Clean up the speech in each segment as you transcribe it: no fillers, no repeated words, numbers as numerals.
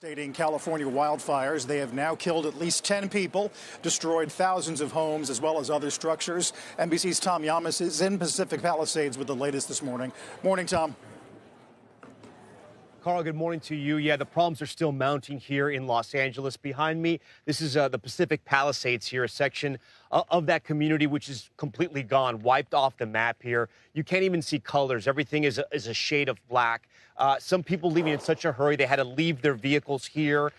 Devastating California wildfires. They have now killed at least 10 people, destroyed thousands of homes as well as other structures. NBC's Tom Yamas is in Pacific Palisades with the latest this morning. Morning, Tom. Carl, good morning to you. Yeah, the problems are still mounting here in Los Angeles. Behind me, this is the Pacific Palisades here, a section of that community which is completely gone, wiped off the map here. You can't even see colors. Everything is a shade of black. Some people leaving in such a hurry, they had to leave their vehicles here.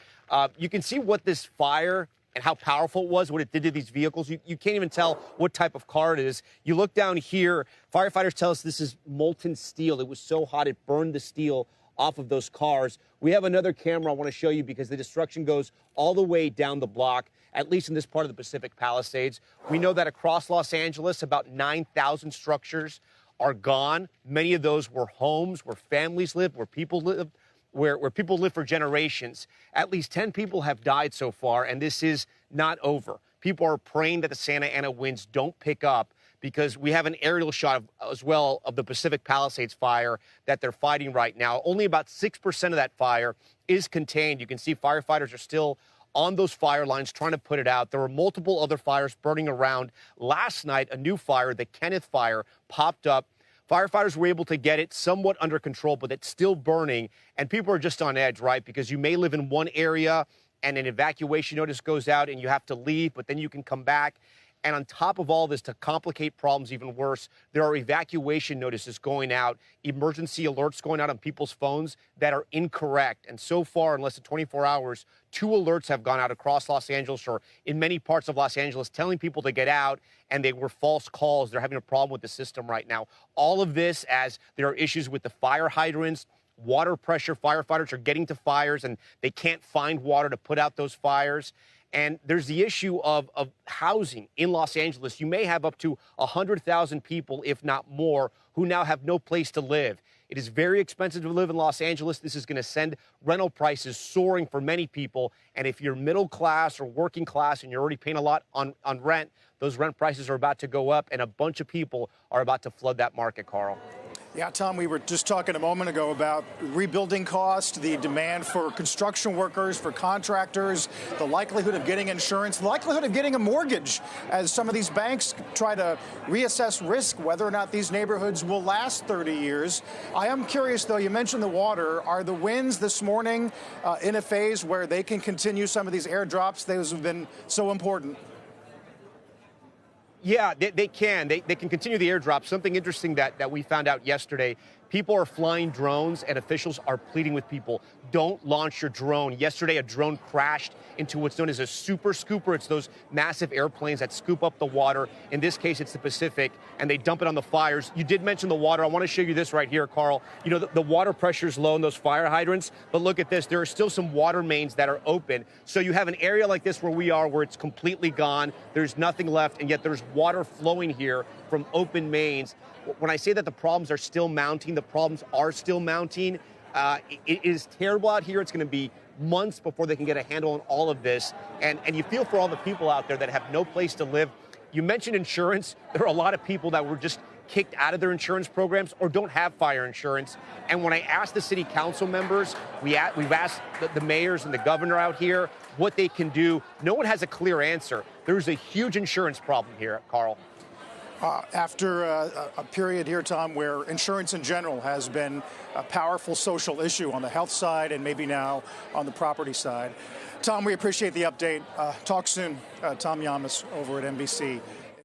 You can see what this fire and how powerful it was, what it did to these vehicles. You can't even tell what type of car it is. You look down here, firefighters tell us this is molten steel. It was so hot it burned the steel off of those cars. We have another camera I want to show you because the destruction goes all the way down the block, at least in this part of the Pacific Palisades. We know that across Los Angeles, about 9,000 structures are gone. Many of those were homes where families lived, where people lived, where people lived for generations. At least 10 people have died so far, and this is not over. People are praying that the Santa Ana winds don't pick up, because we have an aerial shot as well of the Pacific Palisades fire that they're fighting right now. Only about 6% of that fire is contained. You can see firefighters are still on those fire lines trying to put it out. There were multiple other fires burning around. Last night, a new fire, the Kenneth fire, popped up. Firefighters were able to get it somewhat under control, but it's still burning. And people are just on edge, right? Because you may live in one area and an evacuation notice goes out and you have to leave, but then you can come back. And on top of all this, to complicate problems even worse, there are evacuation notices going out, emergency alerts going out on people's phones that are incorrect. And so far, in less than 24 hours, 2 alerts have gone out across Los Angeles or in many parts of Los Angeles telling people to get out, and they were false calls. They're having a problem with the system right now. All of this as there are issues with the fire hydrants, water pressure. Firefighters are getting to fires, and they can't find water to put out those fires. And there's the issue of housing in Los Angeles. You may have up to 100,000 people, if not more, who now have no place to live. It is very expensive to live in Los Angeles. This is going to send rental prices soaring for many people. And if you're middle class or working class and you're already paying a lot on rent, those rent prices are about to go up, and a bunch of people are about to flood that market, Carl. Yeah, Tom, we were just talking a moment ago about rebuilding cost, the demand for construction workers, for contractors, the likelihood of getting insurance, the likelihood of getting a mortgage as some of these banks try to reassess risk, whether or not these neighborhoods will last 30 years. I am curious, though, you mentioned the water. Are the winds this morning in a phase where they can continue some of these airdrops? Those have been so important. Yeah, they can. They can continue the airdrop. Something interesting that we found out yesterday, people are flying drones and officials are pleading with people, don't launch your drone. Yesterday, a drone crashed into what's known as a super scooper. It's those massive airplanes that scoop up the water. In this case, it's the Pacific, and they dump it on the fires. You did mention the water. I want to show you this right here, Carl. You know, the water pressure is low in those fire hydrants, but look at this. There are still some water mains that are open. So you have an area like this where we are, where it's completely gone. There's nothing left, and yet there's water flowing here from open mains. When I say that the problems are still mounting, the problems are still mounting. It is terrible out here. It's going to be months before they can get a handle on all of this. And you feel for all the people out there that have no place to live. You mentioned insurance. There are a lot of people that were just kicked out of their insurance programs or don't have fire insurance. And when I asked the city council members, we've asked the mayors and the governor out here what they can do. No one has a clear answer. There's a huge insurance problem here, Carl. After a period here, Tom, where insurance in general has been a powerful social issue on the health side and maybe now on the property side. Tom, we appreciate the update. Talk soon. Tom Yamas over at NBC.